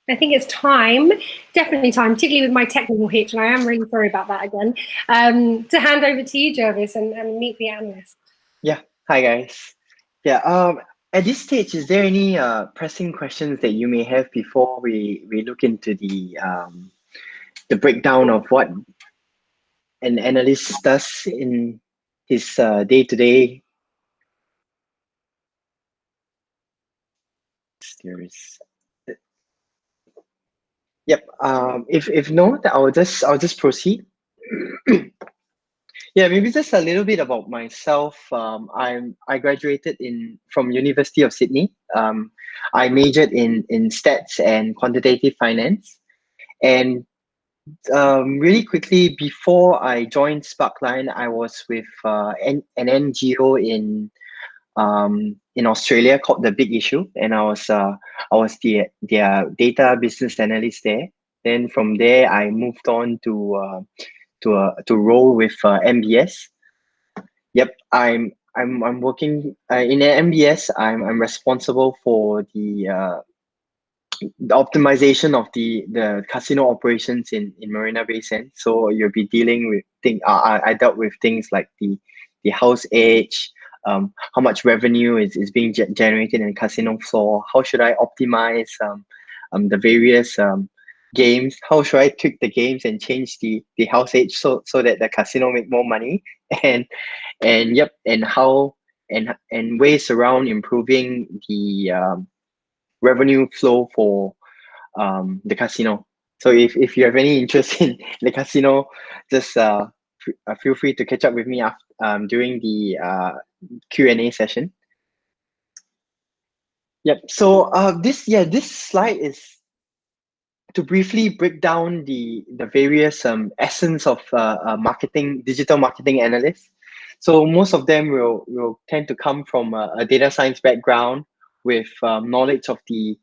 I think it's time, definitely time, particularly with my technical hitch, and I am really sorry about that again, to hand over to you, Jervis, and meet the analyst. Yeah, hi guys. Yeah, at this stage, is there any pressing questions that you may have before we look into the breakdown of what an analyst does in his day-to-day? Yep. If not, I'll just proceed. Yeah, maybe just a little bit about myself. I graduated from University of Sydney. I majored in stats and quantitative finance. And really quickly, before I joined Sparkline, I was with an NGO in Australia called The Big Issue, and I was their data business analyst there. Then from there, I moved on to role with MBS. Yep, I'm working in MBS. I'm responsible for the optimization of the casino operations in Marina Bay Sands. So you'll be dealing with I dealt with things like the house edge, how much revenue is being generated in the casino floor. How should I optimize the various games? How should I tweak the games and change the house edge so that the casino make more money? and yep, and how and ways around improving the revenue flow for the casino. So if you have any interest in the casino, just feel free to catch up with me after, during the Q&A session. Yep. So this slide is to briefly break down the various essence of digital marketing analysts. So most of them will tend to come from a data science background with knowledge of the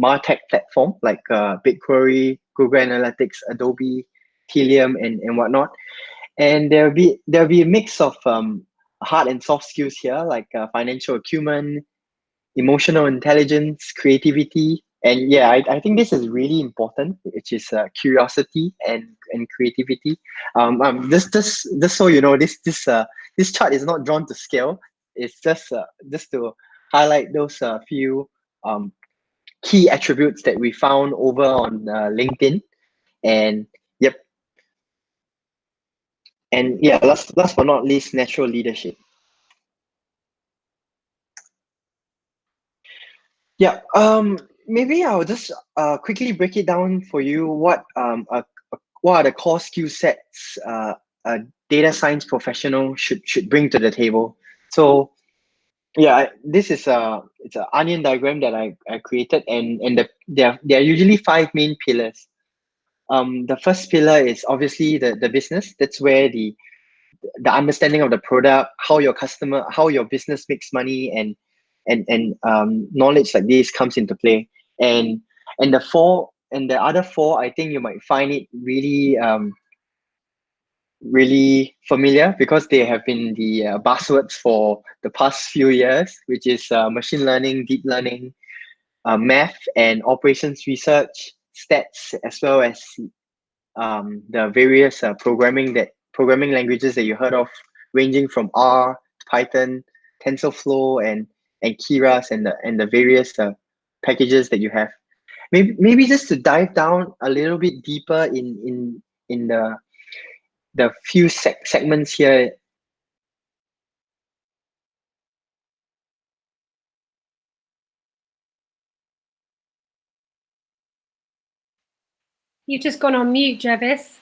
MarTech platform like BigQuery, Google Analytics, Adobe, Telium, and whatnot. And there'll be a mix of hard and soft skills here, like financial acumen, emotional intelligence, creativity, and yeah, I think this is really important, which is curiosity and creativity. Just so you know, this chart is not drawn to scale. It's just to highlight those few key attributes that we found over on LinkedIn, and yep, and yeah, last but not least, natural leadership. Yeah, maybe I'll just quickly break it down for you. What are the core skill sets a data science professional should bring to the table? So yeah, this is it's an onion diagram that I created, and there are usually 5 main pillars. The first pillar is obviously the business. That's where the understanding of the product, how your business makes money, and knowledge like this comes into play. And the other four, I think you might find it really familiar because they have been the buzzwords for the past few years, which is machine learning, deep learning, math and operations research, stats, as well as the various programming languages that you heard of, ranging from R, Python, TensorFlow, and Keras, and the various packages that you have. Maybe just to dive down a little bit deeper in the few segments here. You've just gone on mute, Jervis.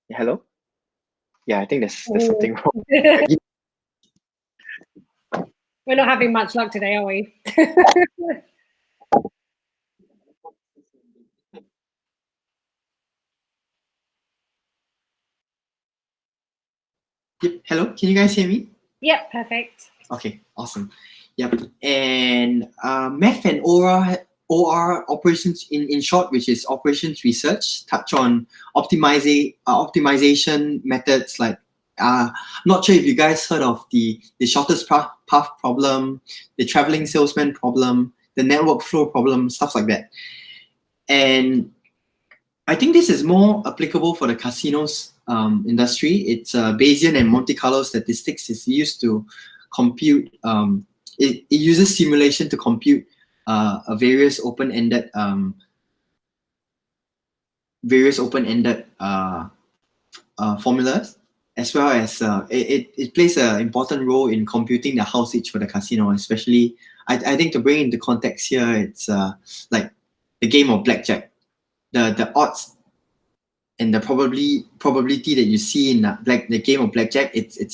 Hello? Yeah, I think there's something wrong. We're not having much luck today, are we? Yep. Hello, can you guys hear me? Yep, perfect. Okay, awesome. Yep. And math and OR operations in short, which is operations research, touch on optimization methods like Not sure if you guys heard of the shortest path problem, the traveling salesman problem, the network flow problem, stuff like that. And I think this is more applicable for the casinos industry. It's Bayesian and Monte Carlo statistics is used to compute. It uses simulation to compute various open-ended formulas, as well as it plays an important role in computing the housage for the casino. Especially, I think to bring into context here, it's like the game of blackjack. The odds and the probability that you see in the game of blackjack, it's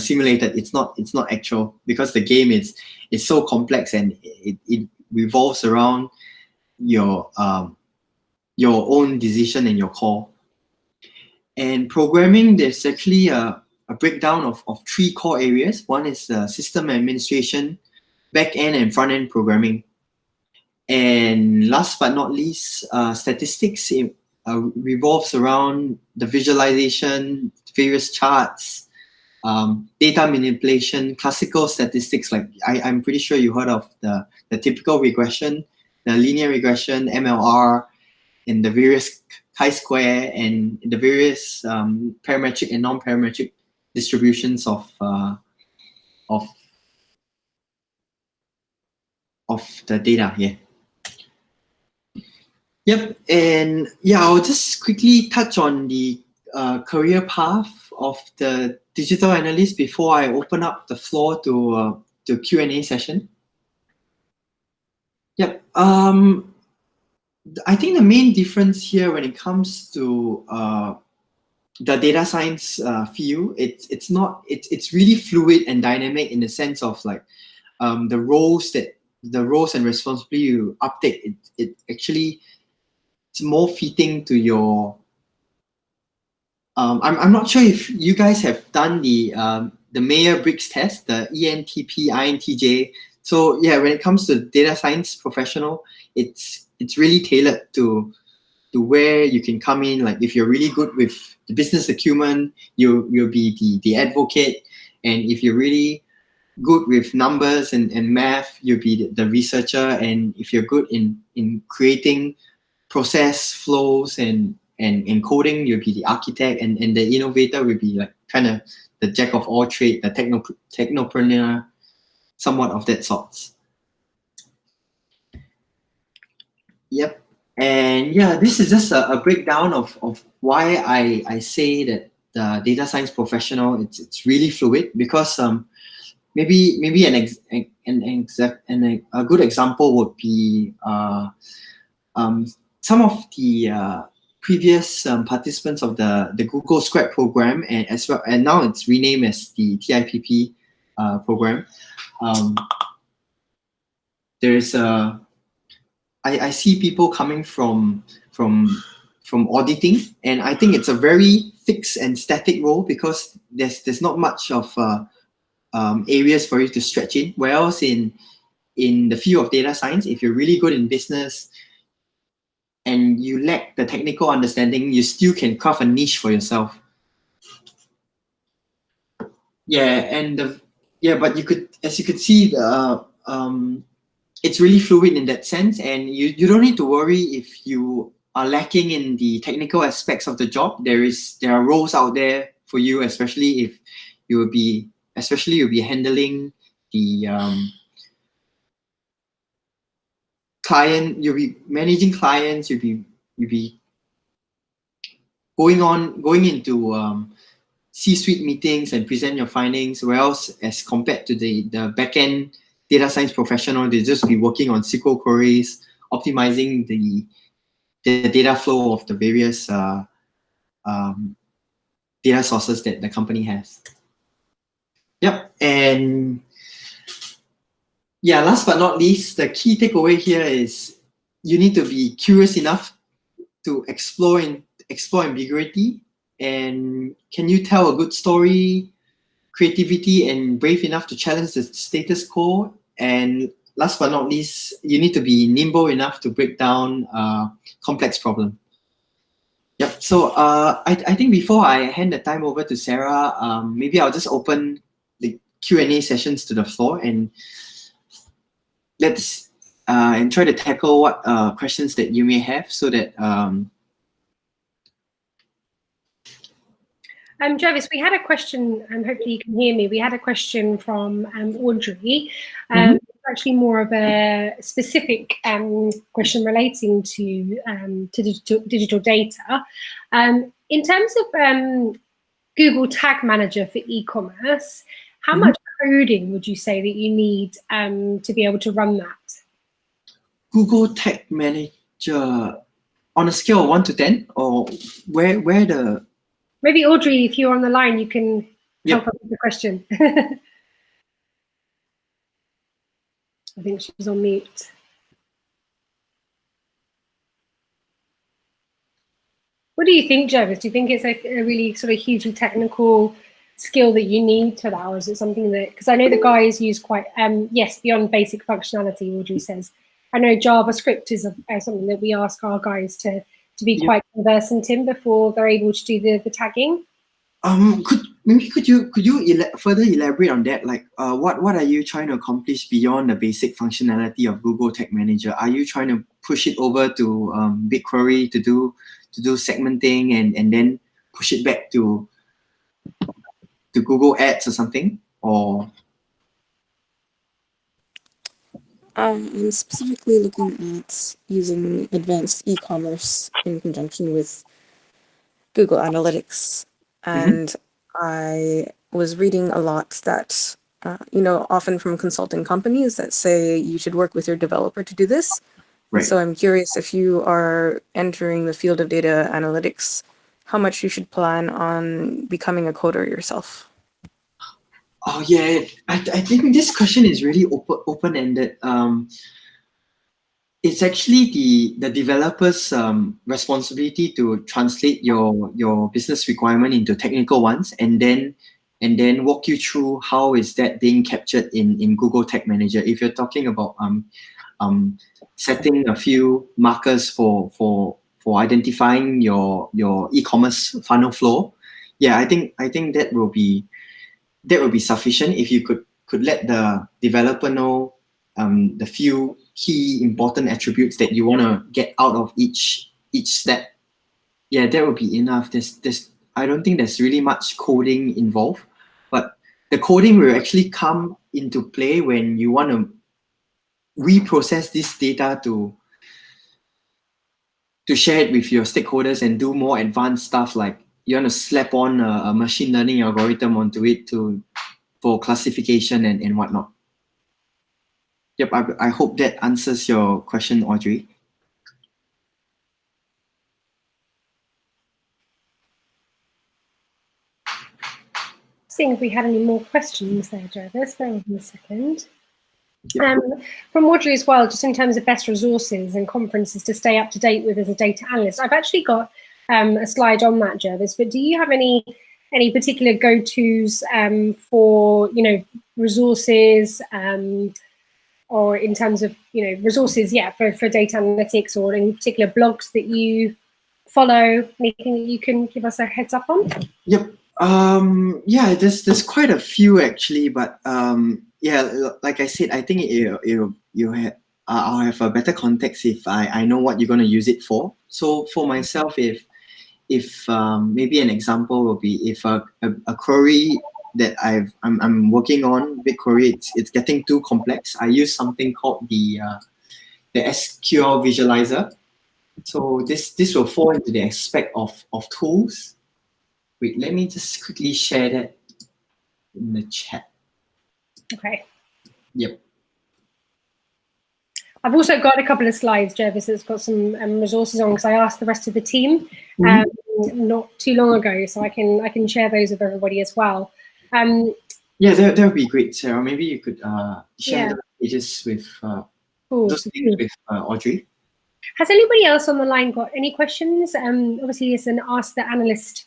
simulated. It's not actual, because the game is so complex and it revolves around your own decision and your call. And programming, there's actually a breakdown of 3 core areas. One is system administration, back-end and front-end programming. And last but not least, statistics revolves around the visualization, various charts, data manipulation, classical statistics. Like I'm pretty sure you heard of the typical regression, the linear regression, MLR, and the various chi-square and the various parametric and non-parametric distributions of the data here. Yep, and yeah, I'll just quickly touch on the career path of the digital analyst before I open up the floor to Q&A session. Yep, I think the main difference here when it comes to the data science field, it's really fluid and dynamic in the sense of like the roles and responsibility you uptake. It actually, it's more fitting to your. I'm not sure if you guys have done the Myers-Briggs test, the ENTP, INTJ. So yeah, when it comes to data science professional, it's really tailored to where you can come in. Like if you're really good with the business acumen, you'll be the advocate, and if you're really good with numbers and math, you'll be the researcher, and if you're good in creating process flows and coding, you'll be the architect, and the innovator will be like kind of the jack of all trade, the technopreneur, somewhat of that sort. Yep. And yeah, this is just a breakdown of why I say that the data science professional, it's really fluid, because maybe a good example would be some of the previous participants of the Google Scrap program, and as well, and now it's renamed as the TIPP program. There's I see people coming from auditing, and I think it's a very fixed and static role, because there's not much of areas for you to stretch in. Whereas in the field of data science, if you're really good in business and you lack the technical understanding, you still can craft a niche for yourself. Yeah, and but you could, as you could see, it's really fluid in that sense, and you don't need to worry if you are lacking in the technical aspects of the job. There are roles out there for you, especially if you'll be handling the client, you'll be managing clients, you'll be going into C-suite meetings and present your findings, whereas as compared to the back-end data science professional, they just be working on SQL queries, optimizing the data flow of the various data sources that the company has. Yep, and yeah, last but not least, the key takeaway here is you need to be curious enough to explore ambiguity, and can you tell a good story, creativity, and brave enough to challenge the status quo. And last but not least, you need to be nimble enough to break down complex problems. Yep. So I think before I hand the time over to Sarah, maybe I'll just open the Q&A sessions to the floor, and let's and try to tackle what questions that you may have, so that Jervis, we had a question, and hopefully you can hear me. We had a question from Audrey. Actually more of a specific question relating to digital data. In terms of Google Tag Manager for e-commerce, how much coding would you say that you need to be able to run that? Google Tag Manager on a scale of 1 to 10, or where the... Maybe Audrey, if you're on the line, you can help us with the question. I think she's on mute. What do you think, Jervis? Do you think it's a really sort of hugely technical skill that you need to that, or is it something that, because I know the guys use quite, yes, beyond basic functionality, Audrey says. I know JavaScript is something that we ask our guys to be quite conversant in before they're able to do the tagging. Could you further elaborate on that? Like, what are you trying to accomplish beyond the basic functionality of Google Tag Manager? Are you trying to push it over to BigQuery to do segmenting, and then push it back to Google Ads or something? Or I'm specifically looking at using advanced e-commerce in conjunction with Google Analytics. And I was reading a lot that, often from consulting companies that say you should work with your developer to do this. Right. So I'm curious, if you are entering the field of data analytics, how much you should plan on becoming a coder yourself. Oh yeah, I think this question is really open-ended. It's actually the developer's responsibility to translate your business requirement into technical ones, and then walk you through how is that being captured in Google Tag Manager. If you're talking about setting a few markers for identifying your e-commerce funnel flow, yeah, I think that will be sufficient if you could let the developer know the few key important attributes that you want to get out of each step. Yeah, that would be enough. I don't think there's really much coding involved, but the coding will actually come into play when you want to reprocess this data to share it with your stakeholders and do more advanced stuff, like you want to slap on a machine learning algorithm onto it for classification and whatnot. Yep, I hope that answers your question, Audrey. Seeing if we had any more questions there, Jervis. Bear with me a second. From Audrey as well, just in terms of best resources and conferences to stay up to date with as a data analyst. I've actually got a slide on that, Jervis, but do you have any particular go-tos for, resources, or in terms of, resources, for data analytics, or any particular blogs that you follow, anything that you can give us a heads up on? Yep. Yeah, there's quite a few actually, but yeah, like I said, I think I'll have a better context if I know what you're going to use it for. So for myself, if maybe an example will be, if a query that I'm working on, BigQuery, it's getting too complex, I use something called the SQL visualizer. So this will fall into the aspect of tools. Wait, let me just quickly share that in the chat. Okay. Yep. I've also got a couple of slides, Jervis, that's got some resources on, because I asked the rest of the team not too long ago, so I can share those with everybody as well. Yeah, that would be great, Sarah. Maybe you could share the pages with those things with Audrey. Has anybody else on the line got any questions? Obviously, it's an Ask the Analyst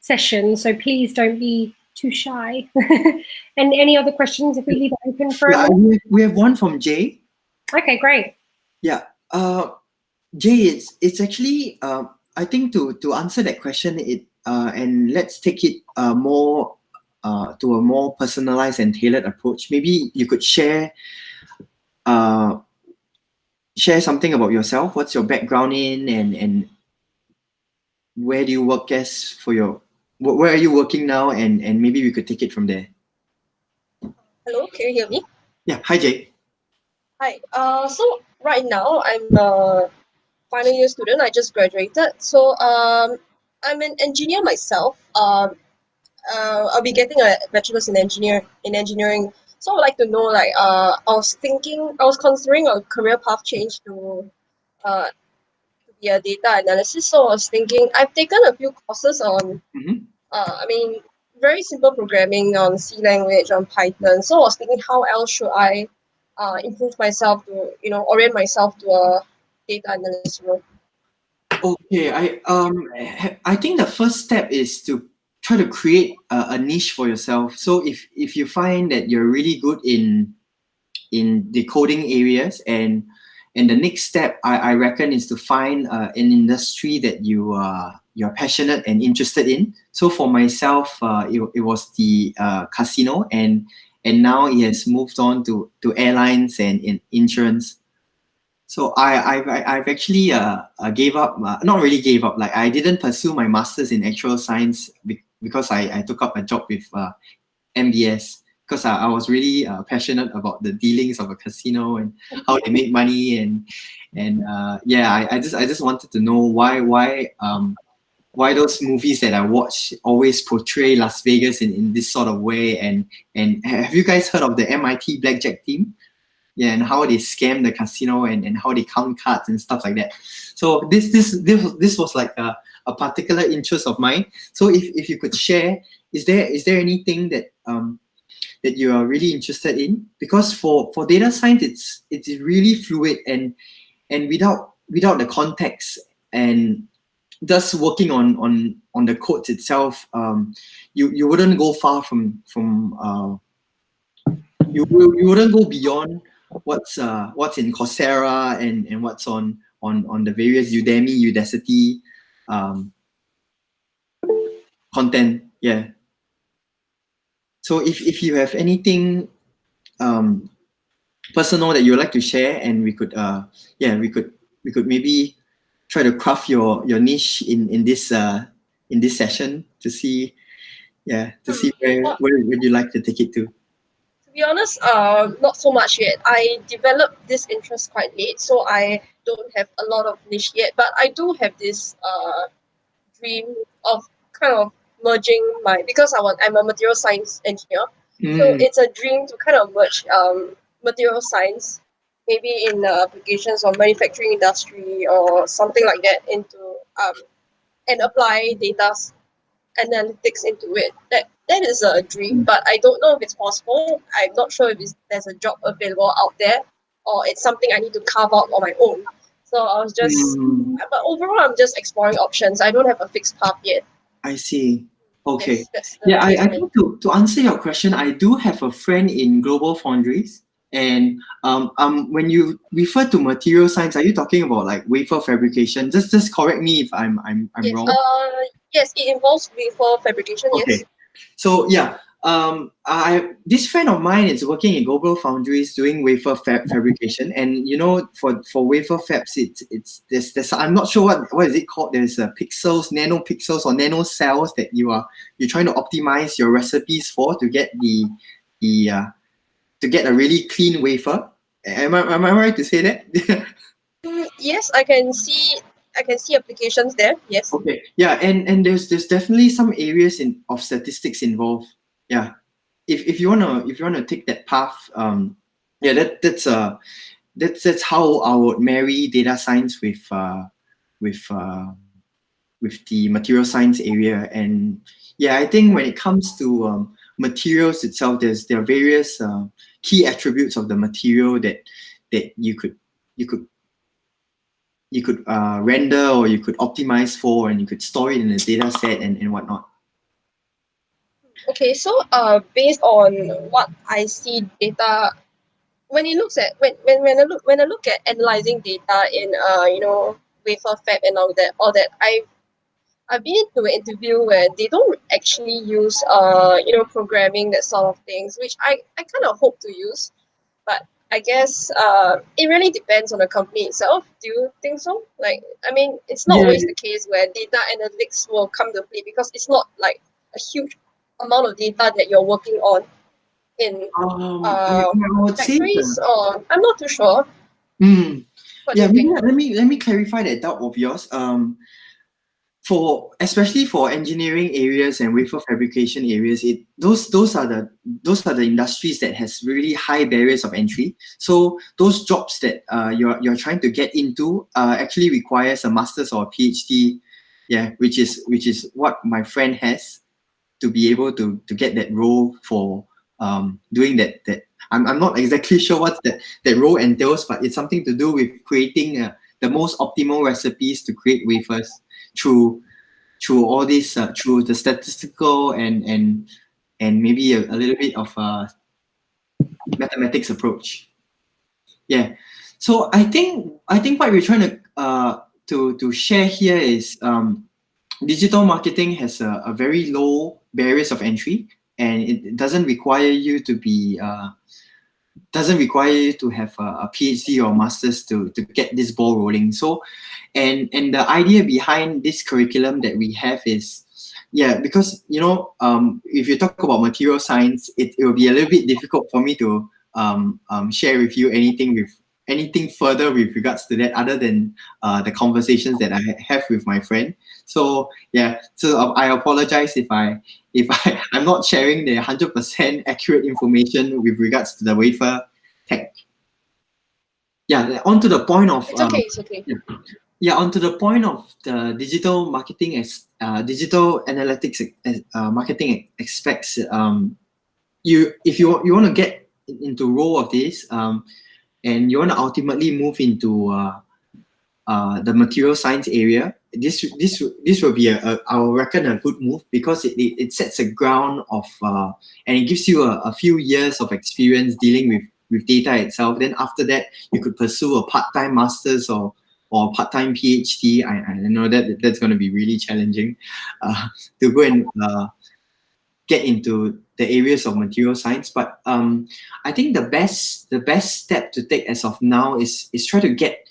session, so please don't be too shy. And any other questions if we leave it open for a minute? We have one from Jay. Okay, great. Yeah, Jay, it's actually I think to answer that question, and let's take it more to a more personalized and tailored approach. Maybe you could share something about yourself. What's your background in, and where do you work as for your where are you working now, and maybe we could take it from there. Hello, can you hear me? Yeah. Hi, Jay. Hi. So right now I'm a final year student. I just graduated. So I'm an engineer myself. I'll be getting a bachelor's in engineering. So I'd like to know, like, I was considering a career path change uh to be a data analysis. So I was thinking, I've taken a few courses on, Mhm. I mean, very simple programming on C language, on Python. So I was thinking, how else should I improve myself to, orient myself to a data analyst role? Okay, I think the first step is to try to create a niche for yourself. So if you find that you're really good in the coding areas, and the next step I reckon is to find an industry that you're passionate and interested in. So for myself, it was the casino, and now it has moved on to airlines and in insurance. So I've actually gave up, not really gave up, like I didn't pursue my master's in actual science because I took up a job with MBS, because I was really passionate about the dealings of a casino and how they make money, and yeah, I just wanted to know why those movies that I watch always portray Las Vegas in this sort of way, and have you guys heard of the MIT blackjack team? Yeah, and how they scam the casino, and how they count cards and stuff like that. So this was like a particular interest of mine. So if you could share, is there anything that that you are really interested in? Because for data science, it's really fluid, and without the context and just working on the codes itself, you wouldn't go far from you wouldn't go beyond what's in Coursera, and what's on the various Udemy, Udacity content. Yeah. So if you have anything personal that you would like to share, and we could we could maybe try to craft your niche in this session to see where would you like to take it to. To be honest, not so much yet. I developed this interest quite late, so I don't have a lot of niche yet. But I do have this dream of kind of merging because I'm a material science engineer, so it's a dream to kind of merge material science, maybe in applications or manufacturing industry or something like that, into and apply data analytics into it. That is a dream, but I don't know if it's possible. I'm not sure if there's a job available out there, or it's something I need to carve out on my own. So I was just, but overall, I'm just exploring options. I don't have a fixed path yet. I see. Okay. Yes, that's the Yeah, case I for me. think to answer your question, I do have a friend in Global Foundries. And when you refer to material science, are you talking about like wafer fabrication? Just correct me if I'm Yes, wrong. yes, it involves wafer fabrication. Okay. Yes. So yeah, this friend of mine is working in Global Foundries doing wafer fabrication, and for wafer fabs, it's there's I'm not sure what is it called. There's pixels, nano pixels, or nano cells that you're trying to optimize your recipes for to get to get a really clean wafer. Am I right to say that? Yes, I can see applications there. Yes. Okay. Yeah, and there's definitely some areas of statistics involved. Yeah. If you wanna take that path, yeah, that's how I would marry data science with the material science area. And yeah, I think when it comes to materials itself, there are various key attributes of the material that you could render, or you could optimize for, and you could store it in a data set, and whatnot. Okay, so based on what I see data, when I look at analyzing data in wafer fab and all that. I've been to an interview where they don't actually use programming, that sort of things, which I kind of hope to use. But I guess it really depends on the company itself. Do you think so? Like, I mean, it's not Yeah. always the case where data analytics will come to play, because it's not like a huge amount of data that you're working on in I would say factories, or I'm not too sure. What do yeah, you maybe think? let me clarify that doubt of yours. For especially for engineering areas and wafer fabrication areas, those are the industries that has really high barriers of entry. So those jobs that you're trying to get into actually requires a master's or a PhD, yeah, which is what my friend has to be able to get that role for doing that. I'm not exactly sure what that role entails, but it's something to do with creating the most optimal recipes to create wafers through all this through the statistical and maybe a little bit of mathematics approach. Yeah. So I think what we're trying to share here is digital marketing has a very low barriers of entry, and it doesn't require you to be doesn't require you to have a PhD or masters to get this ball rolling. So and the idea behind this curriculum that we have is, yeah, because if you talk about material science, it will be a little bit difficult for me to share with you anything further with regards to that, other than the conversations that I have with my friend. So yeah, so I apologize if I'm not sharing the 100% accurate information with regards to the wafer tech. Yeah, on to the point of It's okay. It's okay. yeah, onto the point of the digital marketing digital analytics marketing aspects. If you want to get into role of this, and you want to ultimately move into the material science area, this will be I will reckon a good move, because it sets a ground of and it gives you a few years of experience dealing with data itself. Then after that, you could pursue a part-time master's or part-time PhD. I know that's going to be really challenging to go and get into the areas of material science. But I think the best step to take as of now is try to get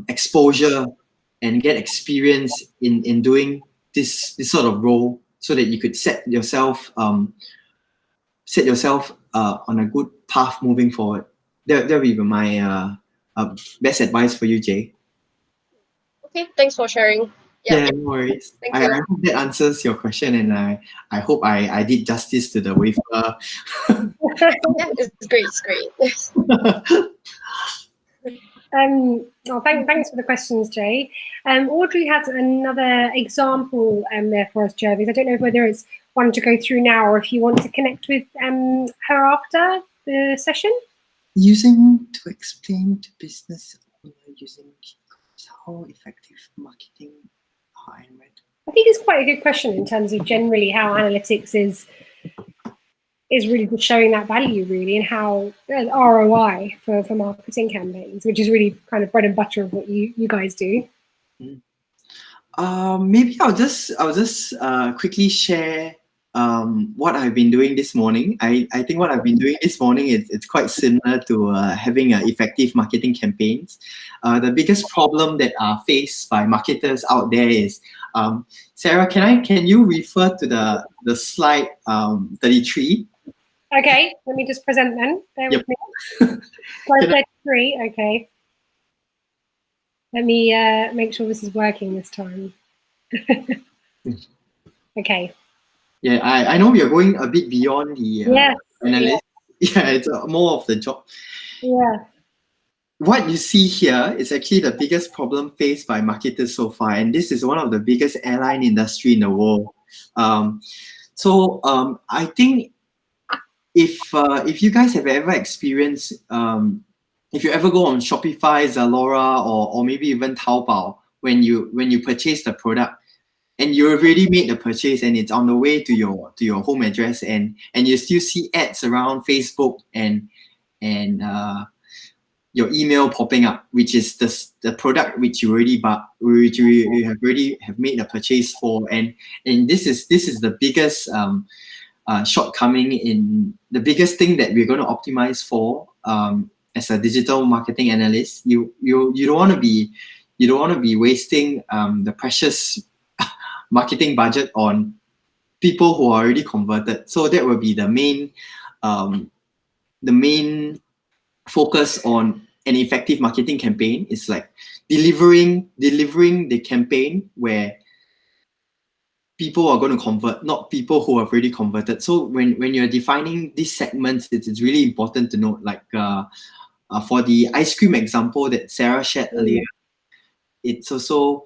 exposure and get experience in doing this sort of role, so that you could set yourself on a good path moving forward. That'll be my best advice for you, Jay. Okay, thanks for sharing. Yeah, no worries. Thank I you. hope that answers your question, and I hope I did justice to the wafer. Yeah, it's great. It's great. Thanks for the questions, Jay. Audrey has another example there for us, Jervis. I don't know whether it's one to go through now, or if you want to connect with her after the session. Using to explain to business owner using how effective marketing are and where. I think it's quite a good question in terms of generally how analytics is really just showing that value, really, and how ROI for marketing campaigns, which is really kind of bread and butter of what you guys do. Maybe I'll just quickly share what I've been doing this morning. I think what I've been doing this morning it's quite similar to having effective marketing campaigns. The biggest problem that are faced by marketers out there is, Sarah, can you refer to the slide 33? Okay, let me just present then. Bear with me. Slide 33. Okay. Let me make sure this is working this time. Okay. Yeah, I know we are going a bit beyond the analyst. Yeah, it's more of the job. Yeah. What you see here is actually the biggest problem faced by marketers so far, and this is one of the biggest airline industry in the world. I think if you guys have ever experienced, if you ever go on Shopify, Zalora, or maybe even Taobao, when you purchase the product, and you already made the purchase and it's on the way to your home address, and you still see ads around Facebook and your email popping up, which is the product which you already bought, which you have already have made a purchase for, and this is the biggest shortcoming in the biggest thing that we're going to optimize for as a digital marketing analyst. You don't want to be wasting the precious marketing budget on people who are already converted. So that will be the main focus on an effective marketing campaign. Is like delivering the campaign where people are going to convert, not people who have already converted. So when you're defining these segments, it's really important to note, like for the ice cream example that Sarah shared earlier, it's also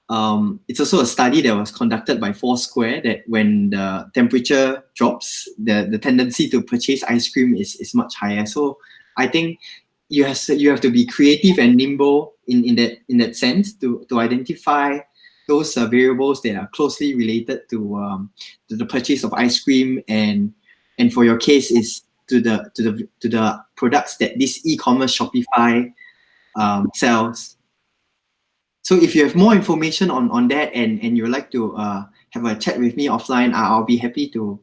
a study that was conducted by Foursquare, that when the temperature drops, the tendency to purchase ice cream is much higher. So I think you have to be creative and nimble in that sense to identify those variables that are closely related to the purchase of ice cream, and for your case is to the products that this e-commerce Shopify sells. So if you have more information on that and you would like to have a chat with me offline, I'll be happy to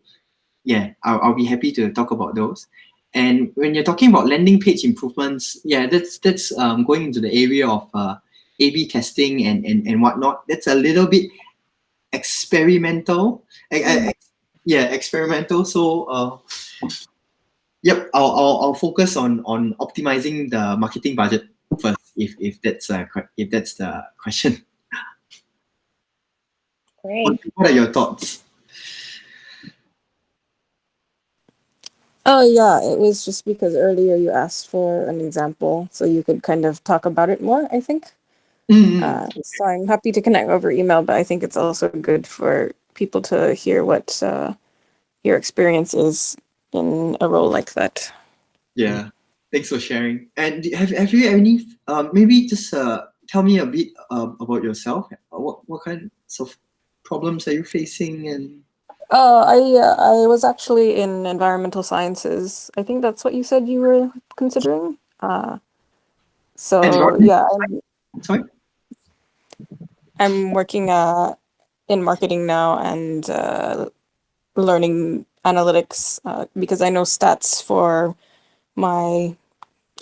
I'll be happy to talk about those. And when you're talking about landing page improvements, that's going into the area of A/B testing and whatnot. That's a little bit experimental. Experimental. So I'll focus on optimizing the marketing budget first, if that's the question. Great. What are your thoughts? Oh yeah, it was just because earlier you asked for an example, so you could kind of talk about it more, I think. So I'm happy to connect over email, but I think it's also good for people to hear what your experience is in a role like that. Yeah, thanks for sharing. And have you any maybe just tell me a bit about yourself. What kinds of problems are you facing? And I was actually in environmental sciences. I think that's what you said you were considering. So yeah, sorry? I'm working in marketing now and learning analytics because I know stats for my.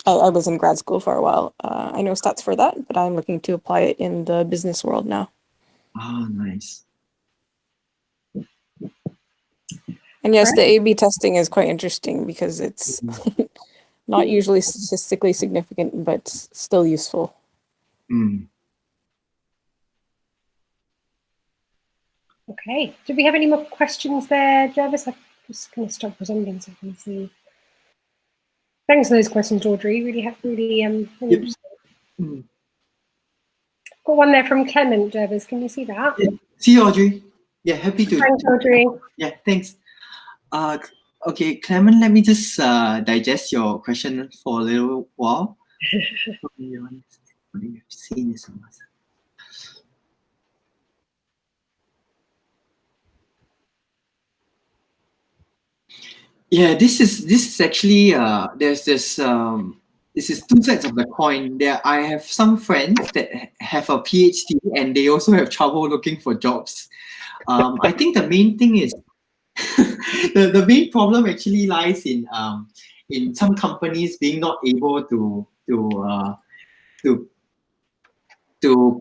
I was in grad school for a while. I know stats for that, but I'm looking to apply it in the business world now. Oh, nice. And yes, the A/B testing is quite interesting because it's not usually statistically significant, but still useful. Okay. Do we have any more questions there, Jervis? I'm just going to stop presenting so I can see. Thanks for those questions, Audrey. Really interesting. Got one there from Clement, Jervis. Can you see that? Yeah. See you, Audrey. Yeah, happy to. Thanks, Audrey. Yeah, thanks. Okay, Clement, let me just digest your question for a little while. Yeah, this is actually there's this is two sides of the coin. I have some friends that have a PhD and they also have trouble looking for jobs. I think the main thing is the main problem actually lies in some companies being not able to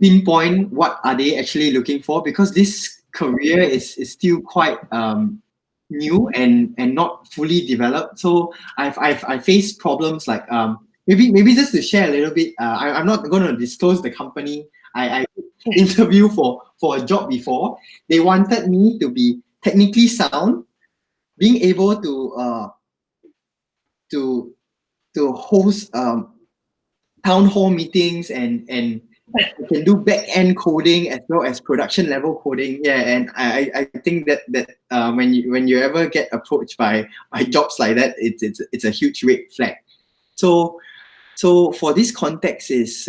pinpoint what are they actually looking for, because this career is still quite new and not fully developed. So I faced problems like maybe just to share a little bit. I'm not going to disclose the company. I interview for a job before. They wanted me to be technically sound, being able to host town hall meetings and can do back end coding as well as production level coding. Yeah, and I think that when you ever get approached by jobs like that, it's a huge red flag. So for this context is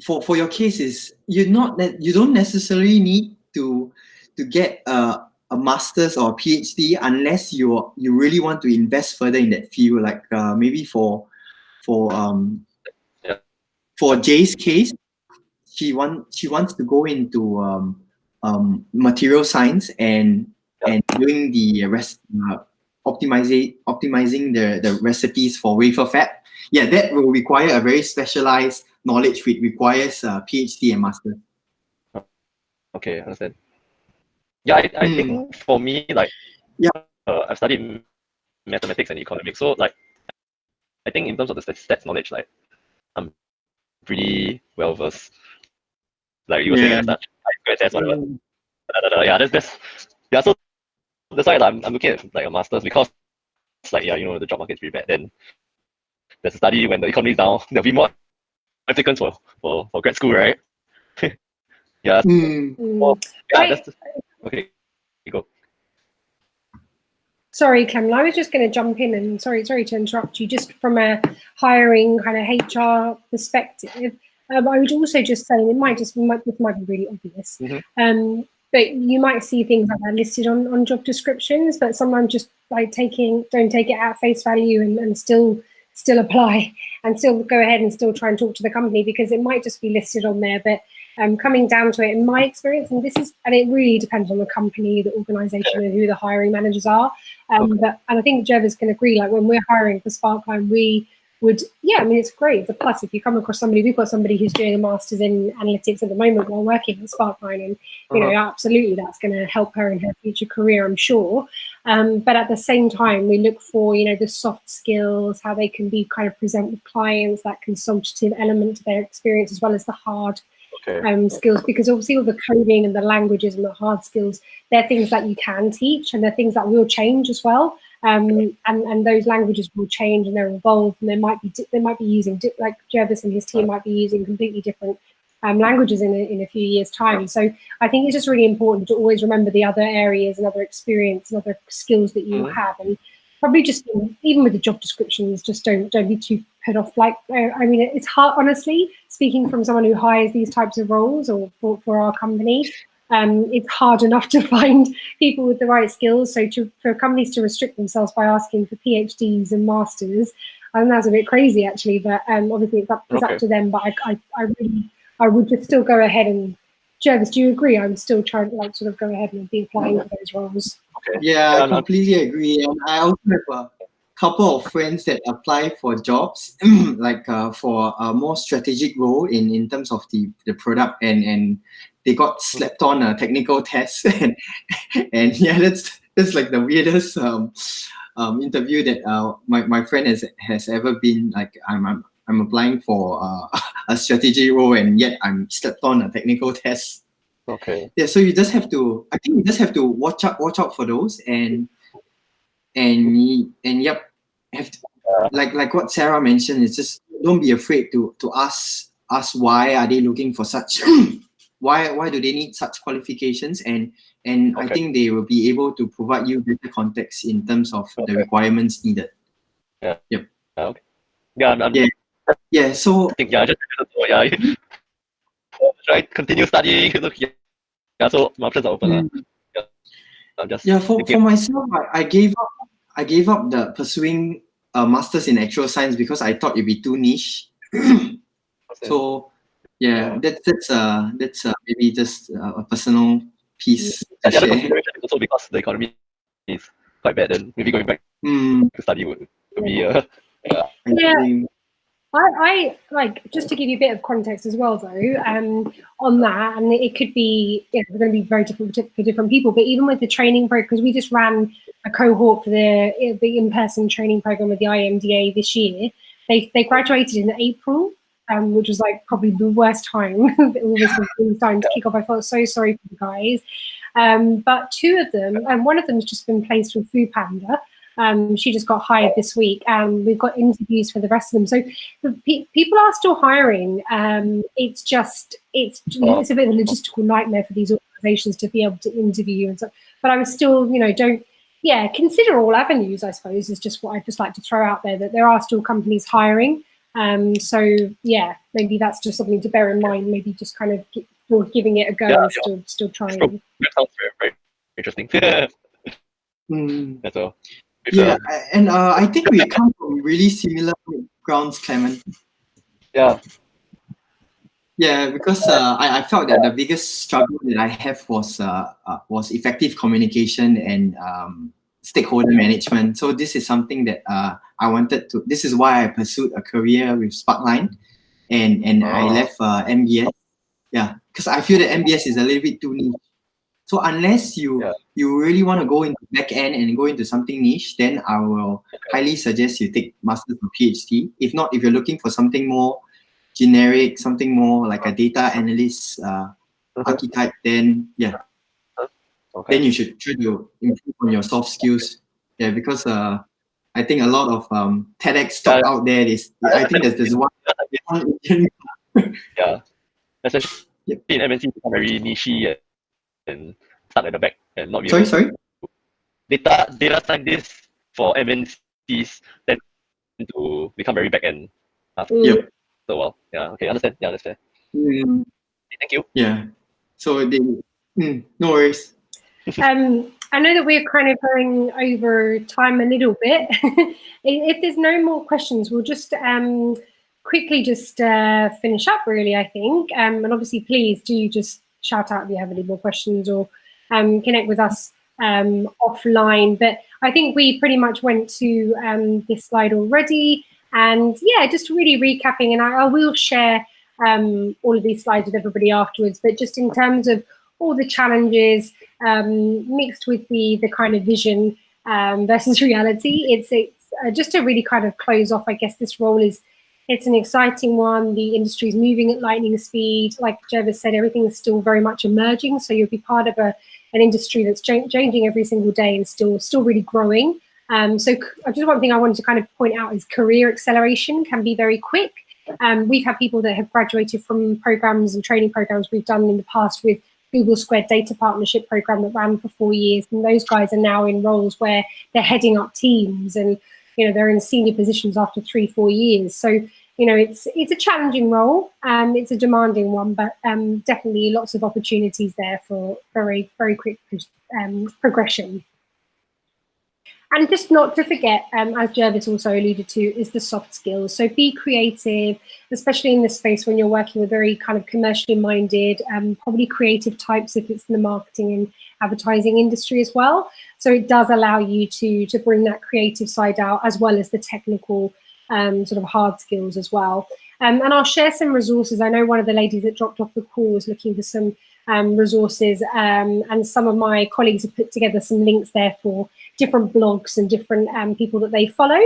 for your case is you don't necessarily need to get a master's or a PhD unless you really want to invest further in that field. Like maybe for for Jay's case, she wants to go into material science and doing the optimizing the recipes for wafer fab. Yeah, that will require a very specialized knowledge, which requires a PhD and master. Okay, understand. Yeah, I think for me, like, I've studied mathematics and economics, so like, I think in terms of the stats knowledge, like, I'm pretty well versed. Like you were saying at the start, like, test, whatever. Yeah, yeah. So that's why like, I'm looking at like a master's, because like, yeah, you know, the job market's pretty bad. Then there's a study when the economy is down, there'll be more applicants for grad school, right? Yeah. Well, yeah, that's okay. You go. Sorry, Clem, I was just going to jump in and sorry to interrupt you. Just from a hiring kind of HR perspective, I would also just say this might be really obvious, but you might see things like that listed on job descriptions, but sometimes just like don't take it at face value and still apply and still go ahead and still try and talk to the company, because it might just be listed on there, but coming down to it, in my experience, and it really depends on the company, the organisation, and who the hiring managers are. And I think Jervis can agree. Like when we're hiring for Sparkline, we would, I mean, it's great. It's a plus if you come across somebody. We've got somebody who's doing a master's in analytics at the moment while working at Sparkline, and you know, absolutely, that's going to help her in her future career, I'm sure. But at the same time, we look for, you know, the soft skills, how they can be kind of present with clients, that consultative element to their experience, as well as the hard skills, because obviously all the coding and the languages and the hard skills, they're things that you can teach, and they're things that will change as well. And those languages will change and they'll evolve, and they might be using, like Jervis and his team might be using completely different languages in a few years' time. So I think it's just really important to always remember the other areas and other experience and other skills that you have, and probably just, even with the job descriptions, just don't be too put off. Like, I mean, it's hard, honestly, speaking from someone who hires these types of roles or for our company, it's hard enough to find people with the right skills. So for companies to restrict themselves by asking for PhDs and masters, I think that's a bit crazy, actually. But obviously it's up to them. But I would just still go ahead and, Jervis, do you agree? I would still try to like sort of go ahead and be applying for those roles. Yeah, I completely agree. And I also have a couple of friends that apply for jobs, like for a more strategic role in terms of the product, and they got slapped on a technical test, and yeah, that's like the weirdest interview that my friend has ever been. Like, I'm applying for a strategy role, and yet I'm slapped on a technical test. Okay. Yeah, so I think you just have to watch out for those, and yep, have to, like what Sarah mentioned, it's just don't be afraid to ask why are they looking for such why do they need such qualifications, and I think they will be able to provide you better context in terms of the requirements needed. Yeah. Yep. Okay. Yeah. Yeah. So try continue studying. Yeah. So my options are open. For myself, I gave up the pursuing a master's in actual science because I thought it'd be too niche. So yeah, that's maybe just a personal piece to share. Also because the economy is quite bad, and maybe going back to study would be I like, just to give you a bit of context as well, though, on that, and it could be, it's going to be very different for different people, but even with the training program, because we just ran a cohort for the in-person training program with the IMDA this year, they graduated in April, which was like probably the worst time that all this was starting to kick off. I felt so sorry for the guys, but two of them, and one of them's just been placed with Foodpanda. She just got hired this week, and we've got interviews for the rest of them. So people are still hiring. It's a bit of a logistical nightmare for these organisations to be able to interview you and stuff. But I would still, consider all avenues, I suppose, is just what I'd just like to throw out there, that there are still companies hiring. So yeah, maybe that's just something to bear in mind. Maybe just kind of giving it a go and still trying. That sounds very interesting. That's all. Yeah, and I think we come from really similar grounds, Clement. Yeah. Yeah, because I felt that the biggest struggle that I have was effective communication and stakeholder management. So this is something that I wanted to. This is why I pursued a career with Sparkline, and I left MBS. Yeah, because I feel that MBS is a little bit too niche. So unless you really want to go into back end and go into something niche, then I will highly suggest you take masters or PhD. If not, if you're looking for something more generic, something more like a data analyst archetype, then yeah, then you should try to improve on your soft skills. Yeah, because I think a lot of TEDx talk out there is, I think there's one Indian. Yeah, especially Yep. in MNC, become very niche and stuck at the back and not be able Sorry. data scientists for MNCs tend to become very back end after Yep. a while. Yeah, okay, understand. Yeah, that's fair. Thank you. Yeah. So they, no worries. I know that we're kind of going over time a little bit. If there's no more questions, we'll just quickly just finish up, really, I think. And obviously, please do just shout out if you have any more questions or connect with us offline. But I think we pretty much went to this slide already. And yeah, just really recapping, and I will share all of these slides with everybody afterwards. But just in terms of all the challenges mixed with the kind of vision versus reality, it's just to really kind of close off, I guess this role it's an exciting one. The industry is moving at lightning speed. Like Jervis said, everything is still very much emerging. So you'll be part of an industry that's changing every single day and still really growing. So just one thing I wanted to kind of point out is career acceleration can be very quick. We've had people that have graduated from programs and training programs we've done in the past with Google Squared Data Partnership Program that ran for 4 years, and those guys are now in roles where they're heading up teams, and they're in senior positions after 3-4 years. So it's a challenging role, it's a demanding one, but definitely lots of opportunities there for very, very quick progression. And just not to forget, as Jervis also alluded to, is the soft skills. So be creative, especially in this space when you're working with very kind of commercially minded, probably creative types if it's in the marketing and advertising industry as well. So it does allow you to bring that creative side out as well as the technical sort of hard skills as well. And I'll share some resources. I know one of the ladies that dropped off the call was looking for some resources, and some of my colleagues have put together some links there for different blogs and different people that they follow.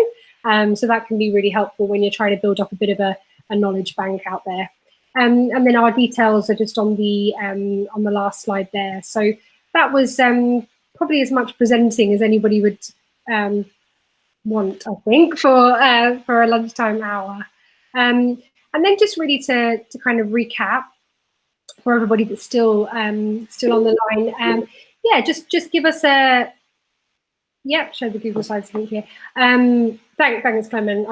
So that can be really helpful when you're trying to build up a bit of a knowledge bank out there. And then our details are just on the last slide there. So that was probably as much presenting as anybody would want, I think, for a lunchtime hour. And then just really to kind of recap for everybody that's still on the line. Yeah, just give us a show the Google Slides link here. Thanks, Clement.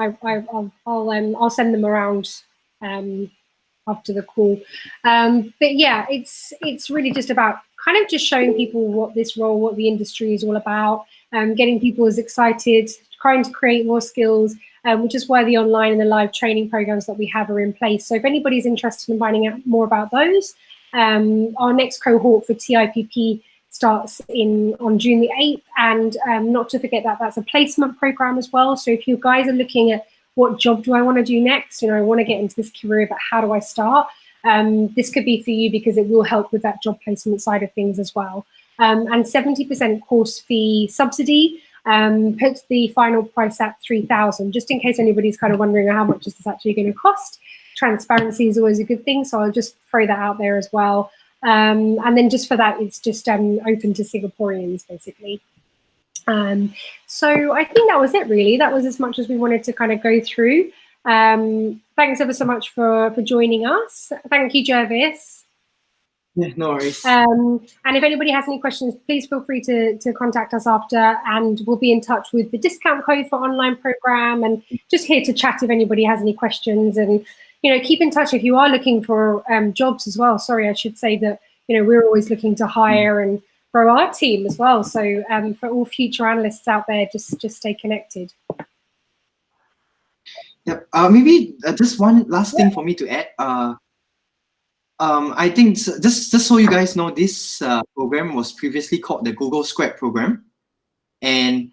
I'll send them around after the call. But yeah, it's really just about kind of just showing people what this role, what the industry is all about, getting people as excited, trying to create more skills, which is why the online and the live training programs that we have are in place. So if anybody's interested in finding out more about those, our next cohort for TIPP starts on June the 8th, and not to forget that's a placement program as well. So if you guys are looking at what job do I want to do next, I want to get into this career, but how do I start? This could be for you because it will help with that job placement side of things as well. And 70% course fee subsidy puts the final price at $3,000, just in case anybody's kind of wondering how much is this actually going to cost. Transparency is always a good thing, so I'll just throw that out there as well. And then just for that, it's just open to Singaporeans, basically. So I think that was it, really. That was as much as we wanted to kind of go through. Thanks ever so much for joining us. Thank you, Jervis. Yeah, no worries. And if anybody has any questions, please feel free to contact us after, and we'll be in touch with the discount code for online program, and just here to chat if anybody has any questions. And keep in touch if you are looking for jobs as well. Sorry, I should say that we're always looking to hire and grow our team as well. So for all future analysts out there, just stay connected. Yep. Maybe just one last thing for me to add. I think just so you guys know, this program was previously called the Google Scrap program. And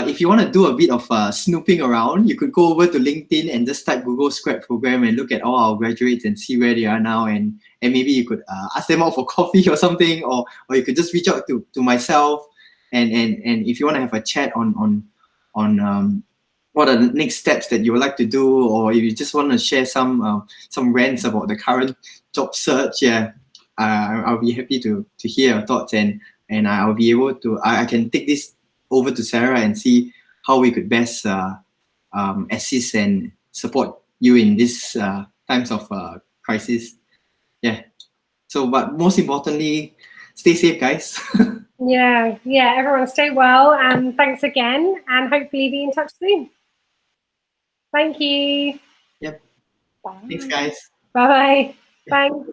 if you want to do a bit of snooping around, you could go over to LinkedIn and just type Google Scrap program and look at all our graduates and see where they are now. And maybe you could ask them out for coffee or something, or you could just reach out to myself. And if you want to have a chat on what are the next steps that you would like to do, or if you just want to share some rants about the current job search, I'll be happy to hear your thoughts, and I'll be able to I can take this over to Sarah and see how we could best assist and support you in this times of crisis. Yeah. So, but most importantly, stay safe, guys. Yeah, everyone stay well, and thanks again, and hopefully be in touch soon. Thank you. Yep. Bye. Thanks, guys. Bye. Thanks.